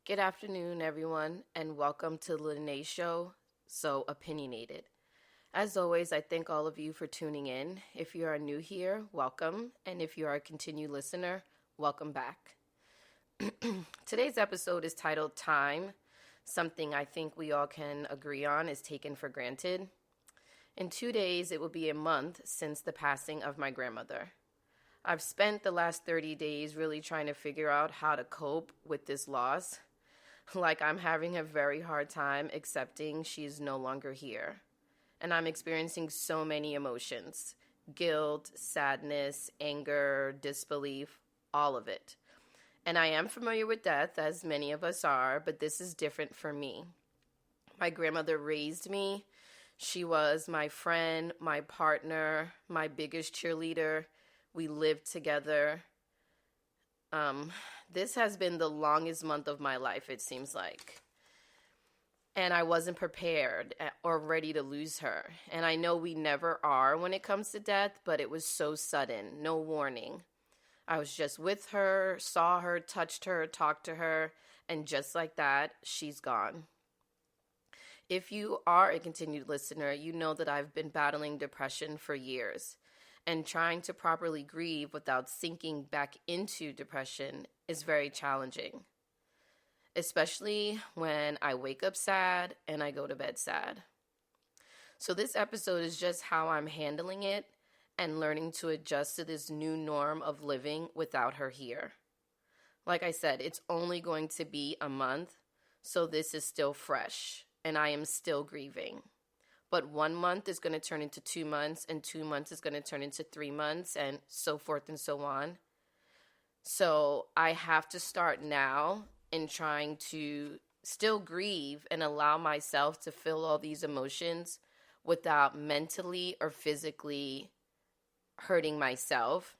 Good afternoon, everyone, and welcome to the Lene Show, So Opinionated. As always, I thank all of you for tuning in. If you are new here, welcome, and if you are a continued listener, welcome back. Today's episode is titled Time, something I think we all can agree on is taken for granted. In 2 days, it will be a month since the passing of my grandmother. I've spent the last 30 days really trying to figure out how to cope with this loss. Like I'm having a very hard time accepting she's no longer here. And I'm experiencing so many emotions: guilt, sadness, anger, disbelief, all of it. And I am familiar with death, as many of us are, but this is different for me. My grandmother raised me. She was my friend, my partner, my biggest cheerleader. We lived together. This has been the longest month of my life, it seems like. And I wasn't prepared or ready to lose her. And I know we never are when it comes to death, but it was so sudden, no warning. I was just with her, saw her, touched her, talked to her, and just like that, she's gone. If you are a continued listener, you know that I've been battling depression for years. And trying to properly grieve without sinking back into depression is very challenging, especially when I wake up sad and I go to bed sad. So this episode is just how I'm handling it and learning to adjust to this new norm of living without her here. Like I said, it's only going to be a month, so this is still fresh and I am still grieving. But 1 month is going to turn into 2 months, and 2 months is going to turn into 3 months, and so forth and so on. So I have to start now in trying to still grieve and allow myself to feel all these emotions without mentally or physically hurting myself.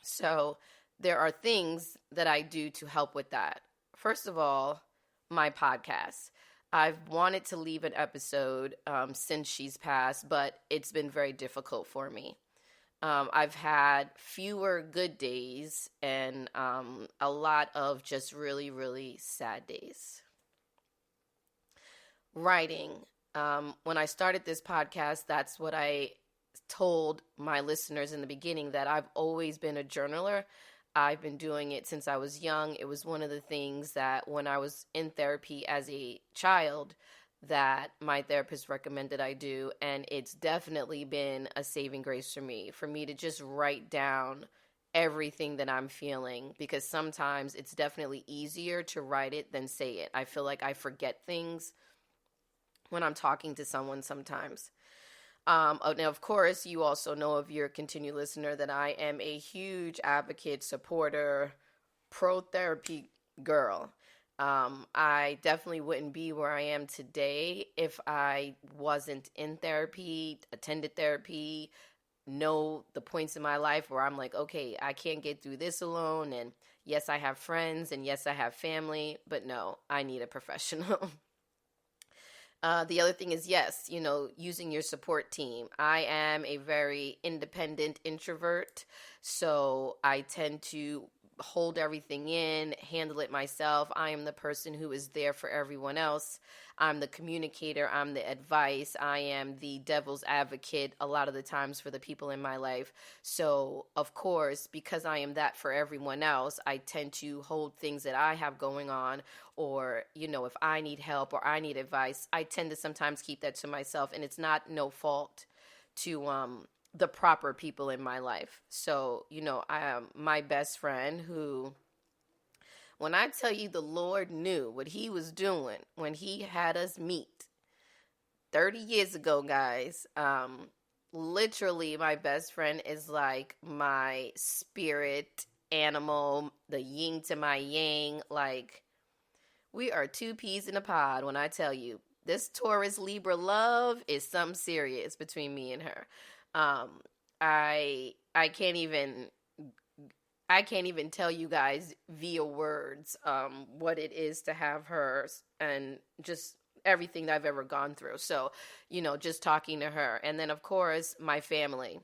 So there are things that I do to help with that. First of all, my podcast. I've wanted to leave an episode since she's passed, but it's been very difficult for me. I've had fewer good days and a lot of just really, really sad days. Writing. When I started this podcast, that's what I told my listeners in the beginning, that I've always been a journaler. I've been doing it since I was young. It was one of the things that when I was in therapy as a child that my therapist recommended I do. And it's definitely been a saving grace for me to just write down everything that I'm feeling, because sometimes it's definitely easier to write it than say it. I feel like I forget things when I'm talking to someone sometimes. Now, of course, you also know, if you're a continued listener, that I am a huge advocate, supporter, pro-therapy girl. I definitely wouldn't be where I am today if I wasn't in therapy, attended therapy, know the points in my life where I'm like, okay, I can't get through this alone. And yes, I have friends, and yes, I have family, but no, I need a professional. The other thing is, yes, using your support team. I am a very independent introvert, so I tend to hold everything in, handle it myself. I am the person who is there for everyone else. I'm the communicator. I'm the advice. I am the devil's advocate a lot of the times for the people in my life. So, of course, because I am that for everyone else, I tend to hold things that I have going on, or, if I need help or I need advice, I tend to sometimes keep that to myself, and it's not no fault to the proper people in my life. So, I am my best friend who, when I tell you the Lord knew what he was doing when he had us meet 30 years ago, guys, literally my best friend is like my spirit animal, the yin to my yang. Like, we are two peas in a pod when I tell you this Taurus Libra love is something serious between me and her. I can't even tell you guys via words what it is to have her, and just everything that I've ever gone through. So, just talking to her. And then, of course, my family.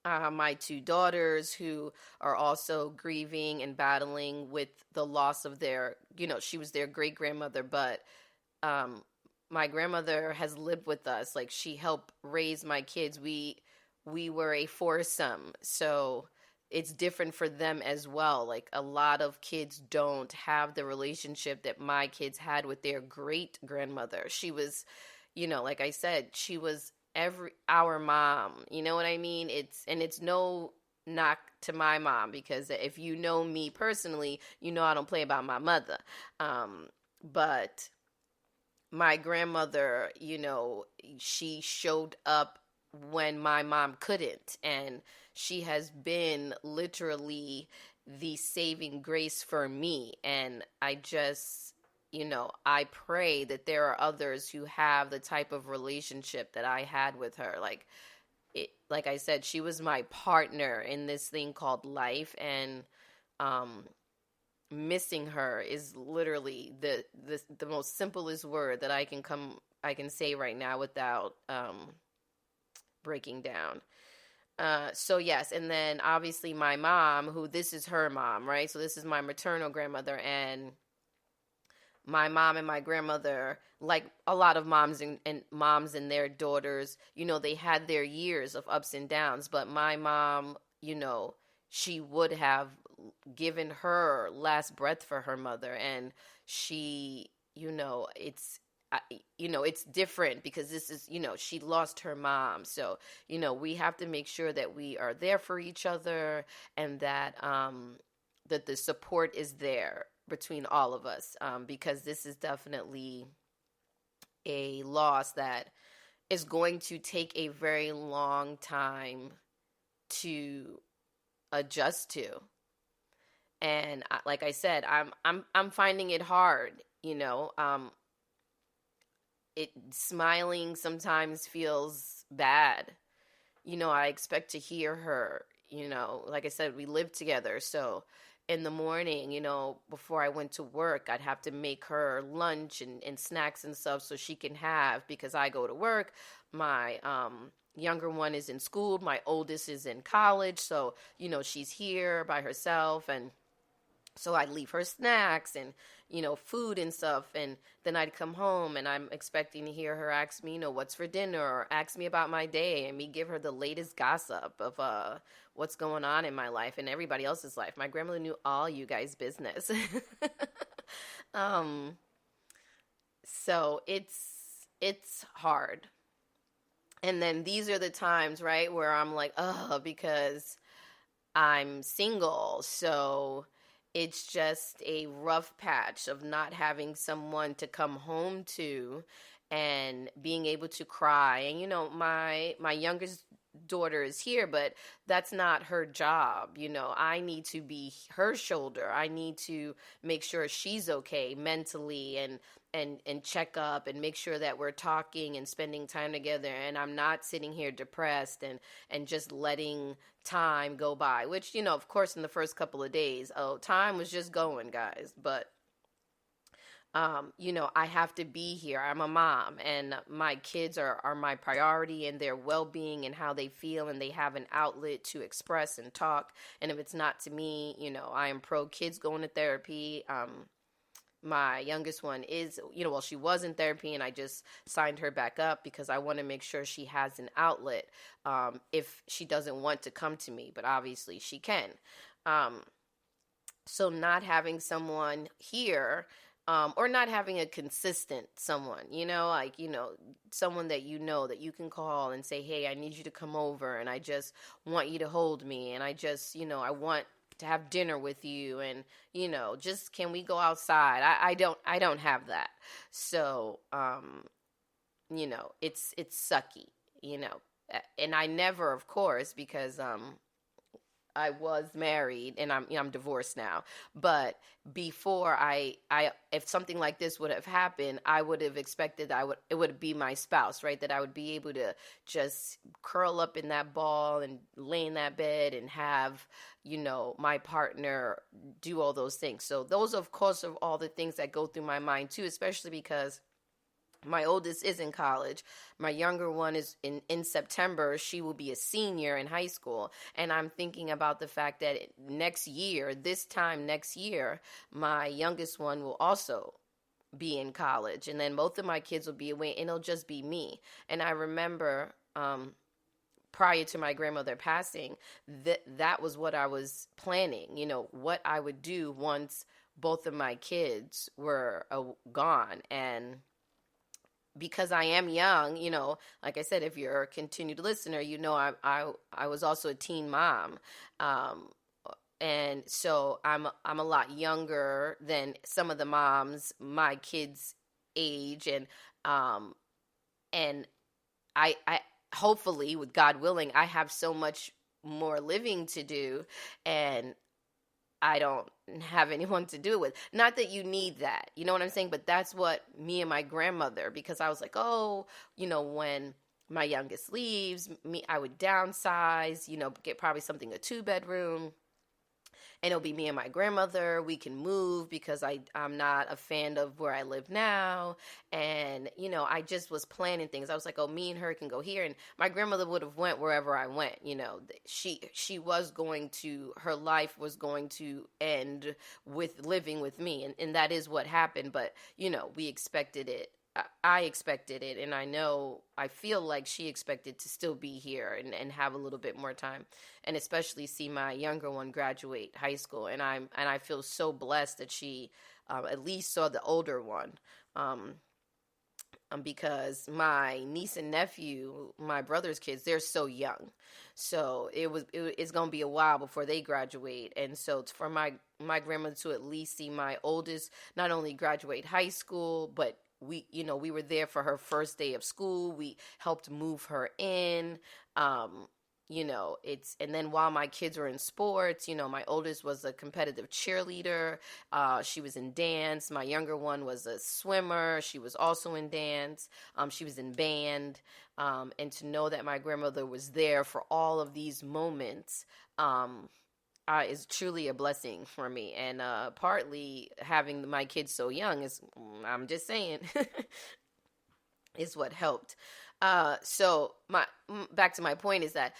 My two daughters who are also grieving and battling with the loss of their, she was their great grandmother, but um, my grandmother has lived with us. Like, she helped raise my kids. We were a foursome, so it's different for them as well. Like, a lot of kids don't have the relationship that my kids had with their great grandmother. She was, like I said, she was our mom. You know what I mean? It's no knock to my mom, because if you know me personally, I don't play about my mother. But my grandmother, she showed up when my mom couldn't, and she has been literally the saving grace for me. And I just, I pray that there are others who have the type of relationship that I had with her. Like I said, she was my partner in this thing called life, and missing her is literally the most simplest word that I can say right now without breaking down. So yes, and then obviously my mom, who, this is her mom, right? So this is my maternal grandmother, and my mom and my grandmother, like a lot of moms and moms and their daughters, they had their years of ups and downs, but my mom, she would have given her last breath for her mother, and she, it's different because this is, she lost her mom. So, we have to make sure that we are there for each other, and that that the support is there between all of us, because this is definitely a loss that is going to take a very long time to adjust to. And like I said, I'm finding it hard. It smiling sometimes feels bad. I expect to hear her. Like I said, we live together, so in the morning, before I went to work, I'd have to make her lunch and snacks and stuff so she can have, because I go to work. My younger one is in school. My oldest is in college. So, she's here by herself. And so I'd leave her snacks and, food and stuff. And then I'd come home, and I'm expecting to hear her ask me, what's for dinner, or ask me about my day, and me give her the latest gossip of what's going on in my life and everybody else's life. My grandmother knew all you guys' business. So it's hard. And then these are the times, right, where I'm like, because I'm single. So it's just a rough patch of not having someone to come home to and being able to cry. And, my youngest daughter is here, but that's not her job. I need to be her shoulder. I need to make sure she's okay mentally, and check up and make sure that we're talking and spending time together, and I'm not sitting here depressed and just letting time go by, which, of course, in the first couple of days, time was just going, guys. But I have to be here. I'm a mom, and my kids are my priority, and their well-being and how they feel, and they have an outlet to express and talk. And if it's not to me, I am pro kids going to therapy. My youngest one is, she was in therapy, and I just signed her back up because I want to make sure she has an outlet, if she doesn't want to come to me, but obviously she can. So not having someone here, or not having a consistent someone, someone that that you can call and say, hey, I need you to come over, and I just want you to hold me, and I just, I want to have dinner with you, and just, can we go outside? I don't have that. So it's sucky, and I never, of course, because I was married, and I'm divorced now. But before I if something like this would have happened, I would have expected it would be my spouse, right? That I would be able to just curl up in that ball and lay in that bed and have, my partner do all those things. So those, of course, are all the things that go through my mind too, especially because My oldest is in college. My younger one is in September. She will be a senior in high school. And I'm thinking about the fact that next year, this time next year, my youngest one will also be in college. And then both of my kids will be away, and it'll just be me. And I remember prior to my grandmother passing, that was what I was planning, what I would do once both of my kids were gone. And because I am young, like I said, if you're a continued listener, I was also a teen mom. And so I'm a lot younger than some of the moms my kids' age, and I hopefully, with God willing, I have so much more living to do, and I don't have anyone to do it with. Not that you need that, you know what I'm saying? But that's what me and my grandmother, because I was like, when my youngest leaves, I would downsize, get probably something, a 2-bedroom. And it'll be me and my grandmother. We can move because I'm not a fan of where I live now. And, I just was planning things. I was like, me and her can go here. And my grandmother would have went wherever I went. She was going to, her life was going to end with living with me. And that is what happened. But, we expected it. I expected it, and I feel like she expected to still be here and have a little bit more time, and especially see my younger one graduate high school. And I feel so blessed that she at least saw the older one, because my niece and nephew, my brother's kids, they're so young, so it's gonna be a while before they graduate. And so it's for my grandmother to at least see my oldest not only graduate high school, but we were there for her first day of school. We helped move her in. And then while my kids were in sports, my oldest was a competitive cheerleader. She was in dance. My younger one was a swimmer. She was also in dance. She was in band. And to know that my grandmother was there for all of these moments, is truly a blessing for me. And partly having my kids so young I'm just saying, is what helped. So back to my point is that,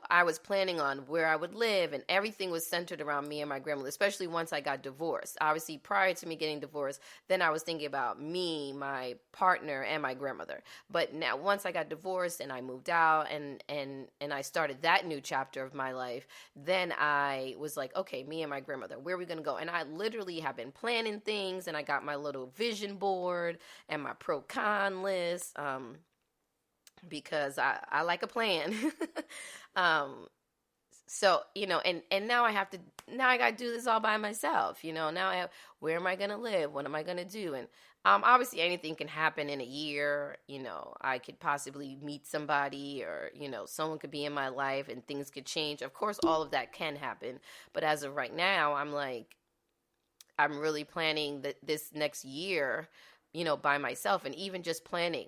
I was planning on where I would live, and everything was centered around me and my grandmother, especially once I got divorced. Obviously, prior to me getting divorced, then I was thinking about me, my partner, and my grandmother. But now, once I got divorced and I moved out and I started that new chapter of my life, then I was like, okay, me and my grandmother, where are we going to go? And I literally have been planning things, and I got my little vision board and my pro-con list, because I like a plan. So, and now I got to do this all by myself. Now where am I going to live? What am I going to do? And obviously anything can happen in a year. I could possibly meet somebody, or, someone could be in my life and things could change. Of course, all of that can happen. But as of right now, I'm really planning this next year, by myself. And even just planning,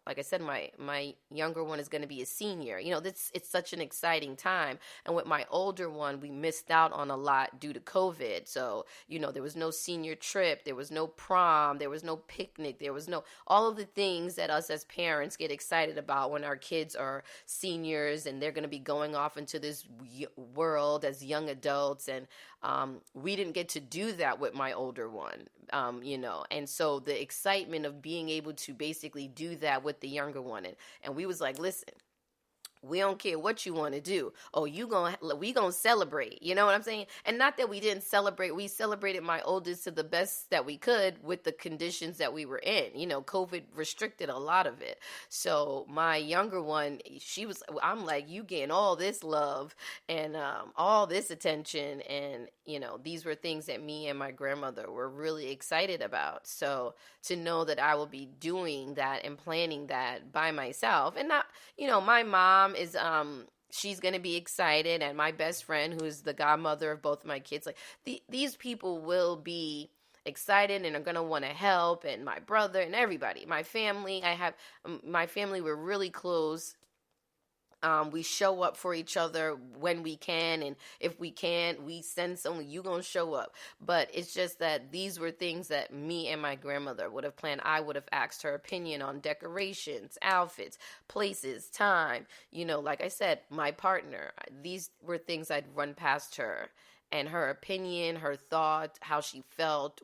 like I said, my younger one is going to be a senior. It's such an exciting time. And with my older one, we missed out on a lot due to COVID. So, there was no senior trip, there was no prom, there was no picnic, there was no, all of the things that us as parents get excited about when our kids are seniors and they're going to be going off into this world as young adults. And we didn't get to do that with my older one, and so the excitement of being able to basically do that with the younger one. And we was like, listen, we don't care what you want to do. Oh, we gonna celebrate. You know what I'm saying? And not that we didn't celebrate. We celebrated my oldest to the best that we could with the conditions that we were in. COVID restricted a lot of it. So my younger one, I'm like, you getting all this love and all this attention. And, these were things that me and my grandmother were really excited about. So to know that I will be doing that and planning that by myself, and not, my mom is she's going to be excited, and my best friend, who's the godmother of both my kids, like these people will be excited and are going to want to help, and my brother and everybody, my family. My family were really close We show up for each other when we can, and if we can't, we send someone. You gonna show up. But it's just that these were things that me and my grandmother would have planned. I would have asked her opinion on decorations, outfits, places, time. Like I said, my partner. These were things I'd run past her, and her opinion, her thought, how she felt